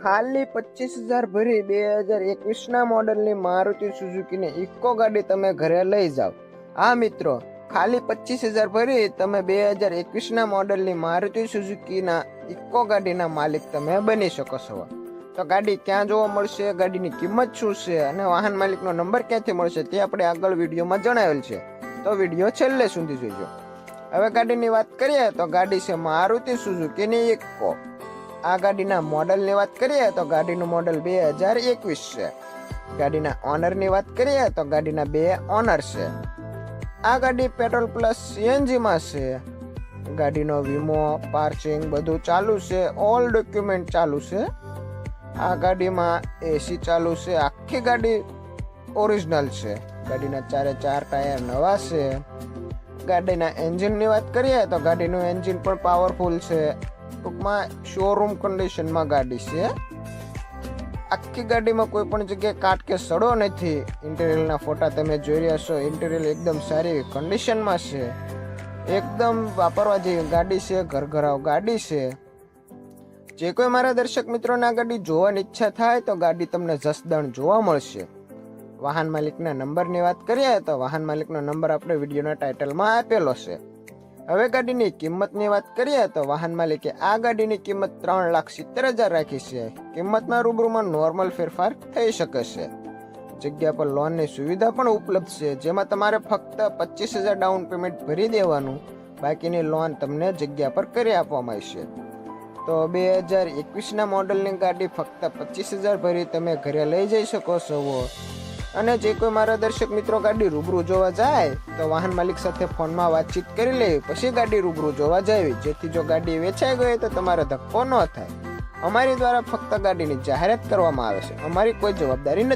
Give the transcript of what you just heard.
ખાલી 25,000 ભરી 2021ના મોડલની મારુતિ સુઝુકીની ઇકો ગાડી તમે ઘરે લઈ જાઓ. હા મિત્રો, ખાલી 25,000 ભરી તમે 2021ના મોડલની મારુતિ સુઝુકીના ઇકો ગાડીના માલિક તમે બની શકો છો. તો ગાડી ક્યાં જોવા મળશે, ગાડીની કિંમત શું છે અને વાહન માલિકનો નંબર ક્યાંથી મળશે તે આપણે આગળ વિડીયોમાં જણાવેલ છે. તો વિડીયો છેલ્લે સુધી જોજો. હવે ગાડીની વાત કરીએ તો ગાડી છે મારુતિ સુઝુકીની ઇકો. આ ગાડીના મોડલની વાત કરીએ તો ગાડીનું મોડલ 2021 છે. ગાડીના ઓનરની વાત કરીએ તો ગાડીના 2 ઓનર છે. આ ગાડી પેટ્રોલ પ્લસ સીએનજી માં છે. ગાડીનો વીમો, પાર્કિંગ બધું ચાલુ છે, ઓલ ડોક્યુમેન્ટ ચાલુ છે. આ ગાડીમાં એસી ચાલુ છે. આખી ગાડી ઓરિજિનલ છે. ગાડીના 4 ટાયર નવા છે. ગાડીના એન્જિનની વાત કરીએ તો ગાડીનું એન્જિન પણ પાવરફુલ છે. ટૂંકમાં શોરૂમ કન્ડિશનમાં ગાડી છે. આખી ગાડીમાં કોઈ પણ જગ્યાએ કાટ કે સડો નથી. ઇન્ટિરિયરના ફોટા તમે જોઈ રહ્યા છો. ઇન્ટિરિયર એકદમ સારી કન્ડિશનમાં છે. એકદમ વાપરવા જેવી ગાડી છે. ઘરઘરાવ ગાડી છે. જે કોઈ મારા દર્શક મિત્રોને આ ગાડી જોવાની ઈચ્છા થાય તો ગાડી તમને જસદણ જોવા મળશે. વાહન માલિકના નંબરની વાત કરીએ તો વાહન માલિકનો નંબર આપણે વિડીયોના ટાઇટલમાં આપેલો છે. હવે ગાડીની કિંમતની વાત કરીએ તો વાહન માલિકે આ ગાડીની કિંમત 3,70,000 રાખી છે. કિંમતમાં રૂબરૂમાં નોર્મલ ફેરફાર થઈ શકે છે. જગ્યા પર લોનની સુવિધા પણ ઉપલબ્ધ છે, જેમાં તમારે ફક્ત 25,000 ડાઉન પેમેન્ટ ભરી દેવાનું, બાકીની લોન તમને જગ્યા પર કરી આપવામાં આવશે. તો 2021ના મોડલની ગાડી ફક્ત 25,000 ભરી તમે ઘરે લઈ જઈ શકો છો. અને જે કોઈ મારા દર્શક મિત્રો ગાડી રૂબરૂ જોવા જાય તો વાહન માલિક સાથે ફોનમાં વાતચીત કરી લે, પછી ગાડી રૂબરૂ જોવા જાવી, જેથી જો ગાડી વેચાઈ ગઈ તો તમારે ધક્કો ન થાય. અમારી દ્વારા ફક્ત ગાડીની જાહેરાત કરવામાં આવે છે, અમારી કોઈ જવાબદારી નથી.